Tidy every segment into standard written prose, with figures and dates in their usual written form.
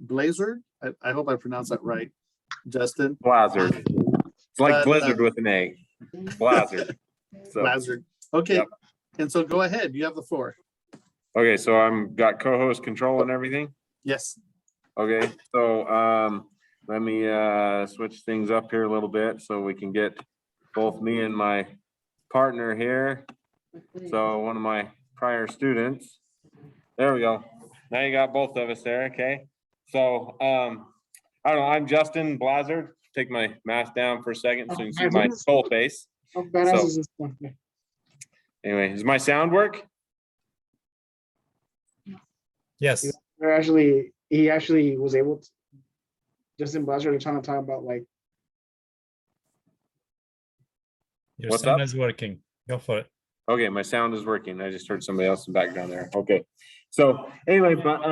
Blazer. I hope I pronounced that right, Justin. Blazard. It's like Blizzard with an A. Blazard. So, Blazard. Okay. Yep. And so go ahead. You have the floor. Okay, so I'm got co-host control and everything. Yes. Okay, so let me switch things up here a little bit so we can get both me and my partner here. So one of my prior students. There we go. Now you got both of us there. Okay. So I don't know. I'm Justin Blazard. Take my mask down for a second so you can see my full face. How badass is this one? Anyway, does my sound work? Yes. He actually was able to. Justin Blazer trying to talk about like. Your What's sound up? is working. Go for it. Okay, my sound is working. I just heard somebody else in the background there. Okay. So anyway, but I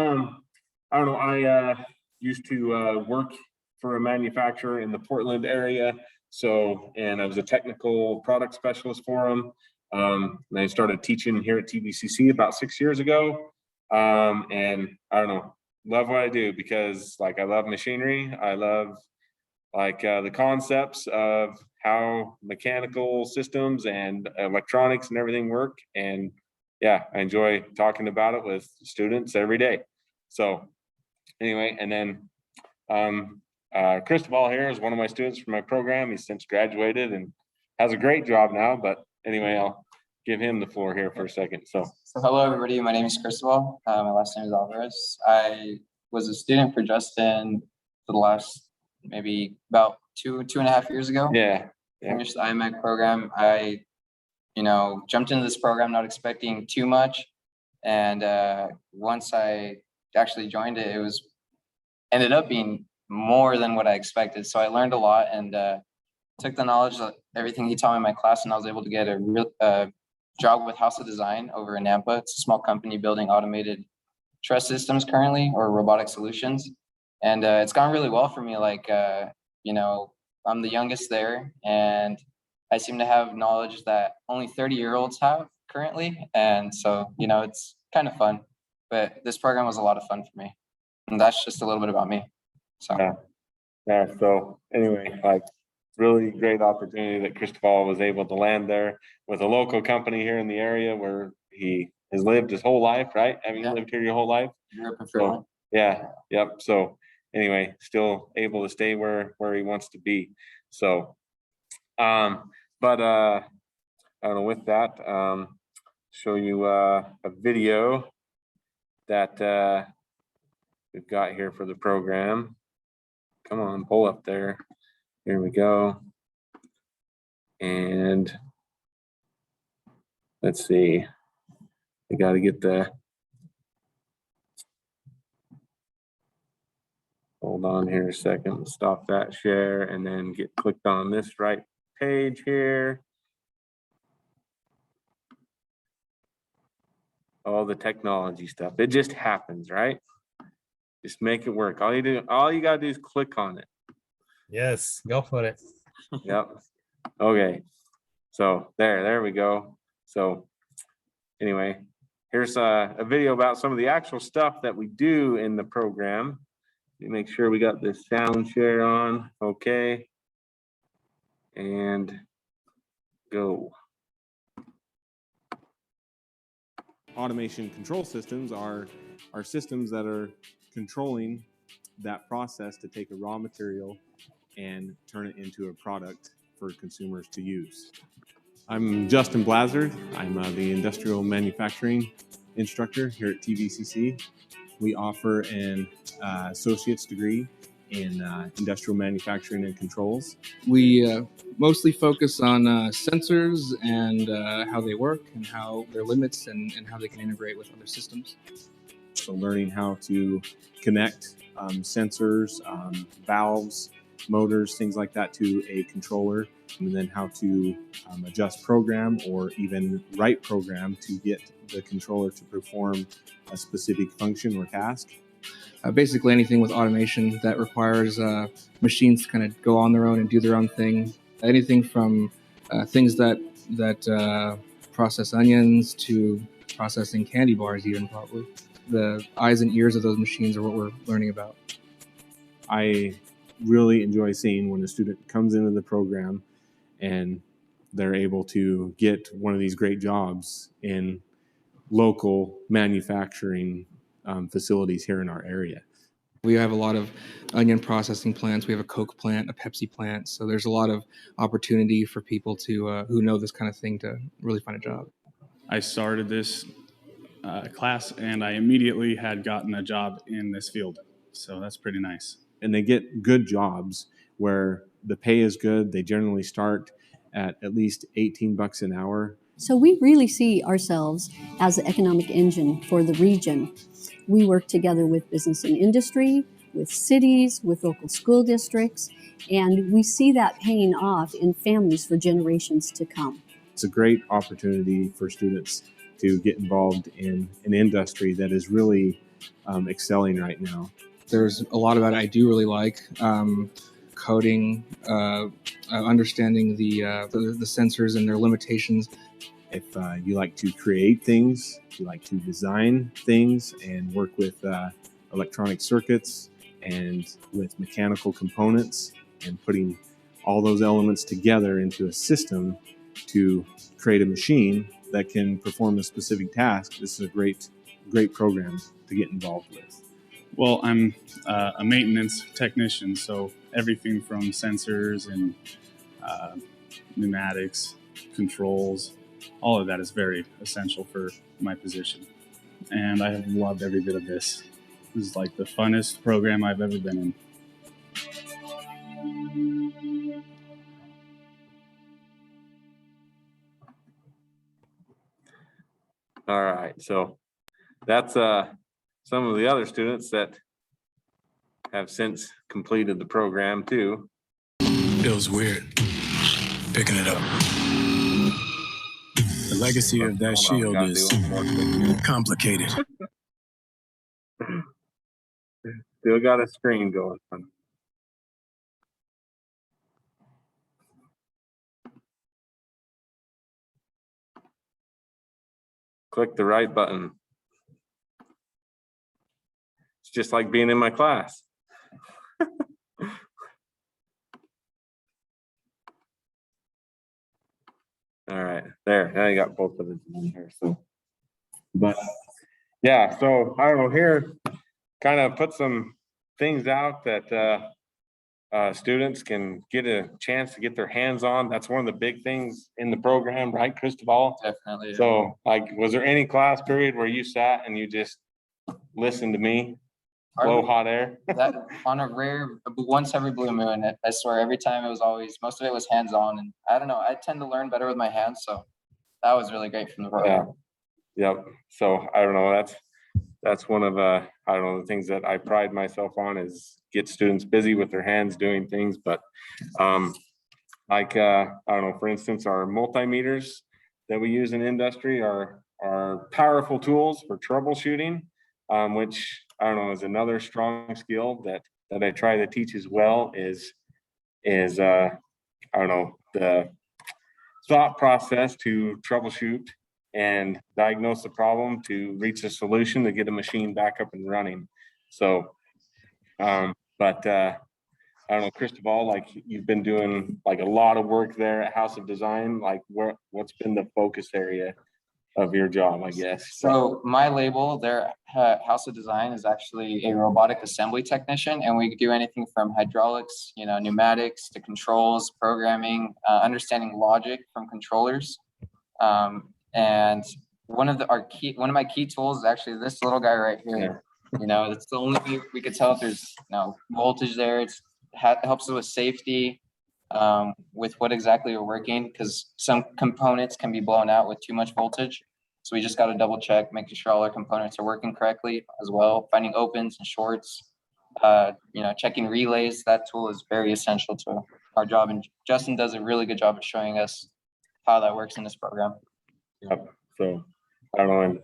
don't know. I used to work for a manufacturer in the Portland area. So, and I was a technical product specialist for them. And I started teaching here at TVCC about 6 years ago. And I don't know, love what I do because like I love machinery. I love like the concepts of how mechanical systems and electronics and everything work. And yeah, I enjoy talking about it with students every day. So anyway, and then Cristobal here is one of my students from my program. He's since graduated and has a great job now, but anyway, I'll give him the floor here for a second. So hello, everybody. My name is Cristobal. My last name is Alvarez. I was a student for Justin for the last maybe about two and a half years ago. yeah. Finished the IMAC program. I, jumped into this program not expecting too much. And once I actually joined it, ended up being more than what I expected. So I learned a lot and took the knowledge of everything he taught me in my class, and I was able to get a real job with House of Design over in Nampa. It's a small company building automated truss systems currently, or robotic solutions. And it's gone really well for me. Like, I'm the youngest there, and I seem to have knowledge that only 30-year-olds have currently. And so, it's kind of fun, but this program was a lot of fun for me. And that's just a little bit about me. So, Yeah. So anyway, like really great opportunity that Cristobal was able to land there with a local company here in the area where he has lived his whole life, right? Haven't you lived here your whole life? So, yeah. Yep. So anyway, still able to stay where he wants to be. So, but I don't know, with that, show you a video that we've got here for the program. Come on, pull up there. Here we go. And let's see. I got to get the. Hold on here a second. Stop that share and then get clicked on this right page here. All the technology stuff. It just happens, right? Just make it work. All you gotta do is click on it. Yes, go for it. Yep. Okay. So there we go. So anyway, here's a video about some of the actual stuff that we do in the program. Let me make sure we got this sound share on. Okay. And go. Automation control systems are systems that are controlling that process to take a raw material and turn it into a product for consumers to use. I'm Justin Blazard. I'm the industrial manufacturing instructor here at TVCC. We offer an associate's degree in industrial manufacturing and controls. We mostly focus on sensors and how they work and how their limits and how they can integrate with other systems. So learning how to connect sensors, valves, motors, things like that to a controller, and then how to adjust program or even write program to get the controller to perform a specific function or task. Basically anything with automation that requires machines to kind of go on their own and do their own thing. Anything from things that process onions to processing candy bars even, probably. the eyes and ears of those machines are what we're learning about. I really enjoy seeing when a student comes into the program and they're able to get one of these great jobs in local manufacturing facilities here in our area. We have a lot of onion processing plants. We have a Coke plant, a Pepsi plant. So there's a lot of opportunity for people to who know this kind of thing to really find a job. I started this class and I immediately had gotten a job in this field. So that's pretty nice. And they get good jobs where the pay is good. They generally start at least $18 an hour. So we really see ourselves as the economic engine for the region. We work together with business and industry, with cities, with local school districts, and we see that paying off in families for generations to come. It's a great opportunity for students to get involved in an industry that is really excelling right now. There's a lot about it I do really like. Coding, understanding the sensors and their limitations. If you like to create things, you like to design things and work with electronic circuits and with mechanical components and putting all those elements together into a system to create a machine that can perform a specific task, this is a great program to get involved with. Well, I'm a maintenance technician, so everything from sensors and pneumatics, controls, all of that is very essential for my position. And I have loved every bit of this. This is like the funnest program I've ever been in. All right, so that's some of the other students that have since completed the program too. Feels weird picking it up. The legacy of that shield is complicated. Still got a screen going on. Click the right button. It's just like being in my class. All right, there. Now you got both of them in here. So, but yeah, so I don't know. Here, kind of put some things out that students can get a chance to get their hands on. That's one of the big things in the program, right, Cristobal? Definitely. So, like, was there any class period where you sat and you just listened to me blow hot air? That on a rare, once every blue moon, I swear every time it was always, most of it was hands-on, and I don't know, I tend to learn better with my hands, so that was really great from the program. Yep. So I don't know. That's one of I don't know, the things that I pride myself on is get students busy with their hands doing things. But like I don't know, for instance, our multimeters that we use in industry are powerful tools for troubleshooting, which I don't know is another strong skill that I try to teach as well is I don't know, the thought process to troubleshoot and diagnose the problem to reach a solution to get a machine back up and running. So, but I don't know, Cristobal, like you've been doing like a lot of work there at House of Design. Like what's been the focus area of your job, I guess? So my label there, House of Design, is actually a robotic assembly technician, and we do anything from hydraulics, pneumatics, to controls, programming, understanding logic from controllers. And one of my key tools is actually this little guy right here. It's the only way we could tell if there's voltage there. It helps us with safety, with what exactly we're working, because some components can be blown out with too much voltage. So we just got to double check, making sure all our components are working correctly as well. Finding opens and shorts, checking relays. That tool is very essential to our job. And Justin does a really good job of showing us how that works in this program. Yep. So I don't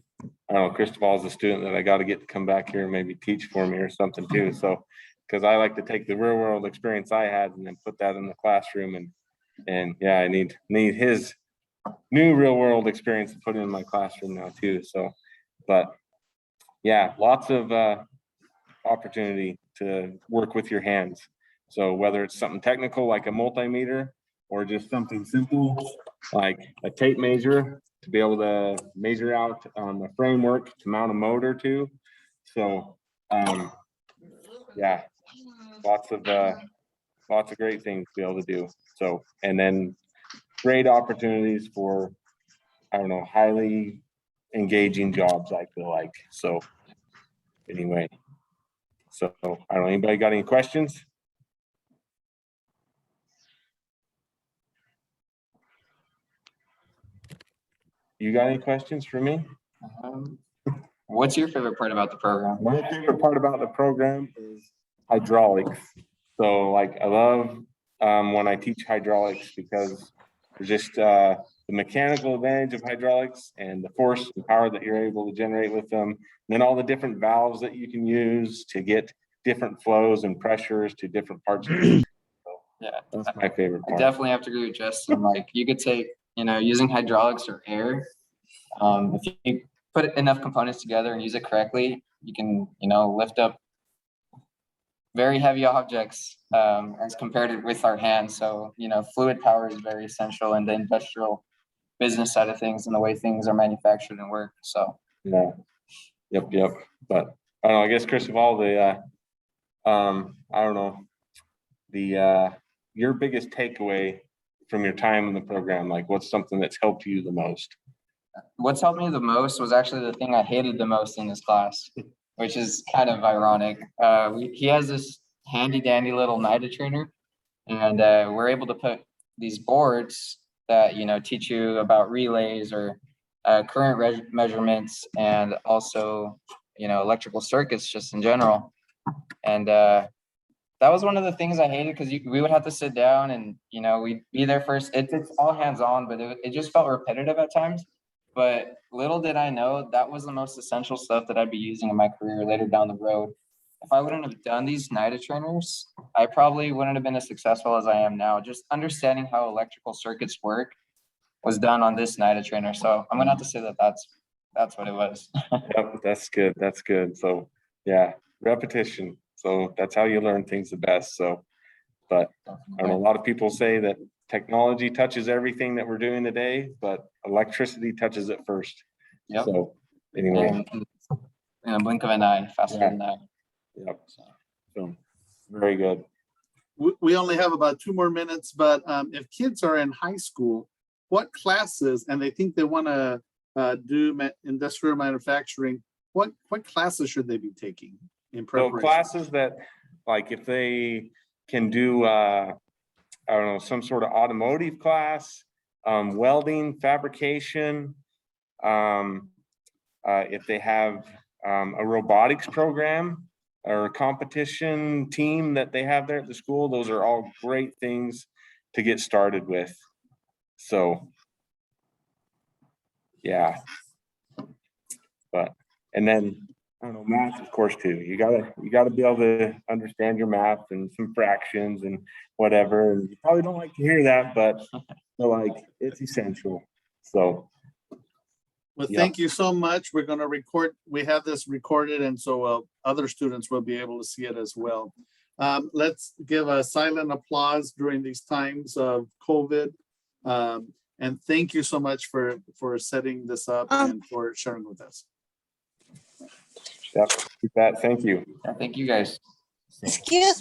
know, Cristobal's a student that I got to get to come back here and maybe teach for me or something too. So, because I like to take the real world experience I had and then put that in the classroom, and yeah, I need his new real world experience to put in my classroom now too. So, but yeah, lots of opportunity to work with your hands. So whether it's something technical like a multimeter or just something simple like a tape measure to be able to measure out the framework to mount a motor to. So yeah, lots of great things to be able to do. So, and then great opportunities for, I don't know, highly engaging jobs, I feel like. So anyway, so I don't know, anybody got any questions? You got any questions for me? What's your favorite part about the program? My favorite part about the program is hydraulics. So like I love when I teach hydraulics because there's just the mechanical advantage of hydraulics and the force and power that you're able to generate with them. And then all the different valves that you can use to get different flows and pressures to different parts of the so Yeah, that's my favorite I part. definitely have to agree with Justin. Like you could take, using hydraulics or air, if you put enough components together and use it correctly, you can, lift up very heavy objects as compared with our hands. So, fluid power is very essential in the industrial business side of things and the way things are manufactured and work. So yeah, yep. But I don't know, I guess Chris, of all the I don't know, the your biggest takeaway from your time in the program, like what's something that's helped you the most? what's helped me the most was actually the thing I hated the most in this class, which is kind of ironic. He has this handy dandy little NIDA trainer, and we're able to put these boards that, teach you about relays or current measurements and also, electrical circuits just in general. And that was one of the things I hated because we would have to sit down and, we'd be there first. It's all hands on, but it just felt repetitive at times. But little did I know that was the most essential stuff that I'd be using in my career later down the road. If I wouldn't have done these NIDA trainers, I probably wouldn't have been as successful as I am now. Just understanding how electrical circuits work was done on this NIDA trainer. So I'm gonna have to say that that's what it was. Yep, that's good. That's good. So yeah, repetition. So that's how you learn things the best. So, but I don't know, a lot of people say that technology touches everything that we're doing today, but electricity touches it first. Yep. So anyway, In a blink of an eye, faster than that. yep. So very good. We only have about 2 more minutes, but if kids are in high school, what classes, and they think they want to do industrial manufacturing, what classes should they be taking in So preparation? classes that, like if they can do, I don't know, some sort of automotive class, welding, fabrication, if they have a robotics program or a competition team that they have there at the school, those are all great things to get started with. So, yeah. But, and then, I don't know, math, of course, too. You gotta be able to understand your math and some fractions and whatever. And you probably don't like to hear that, but like it's essential. So, Well, yeah. thank you so much. We're going to record. We have this recorded, and so other students will be able to see it as well. Let's give a silent applause during these times of COVID. And thank you so much for setting this up and for sharing with us. Yep, keep that. Thank you. Thank you guys. Excuse me?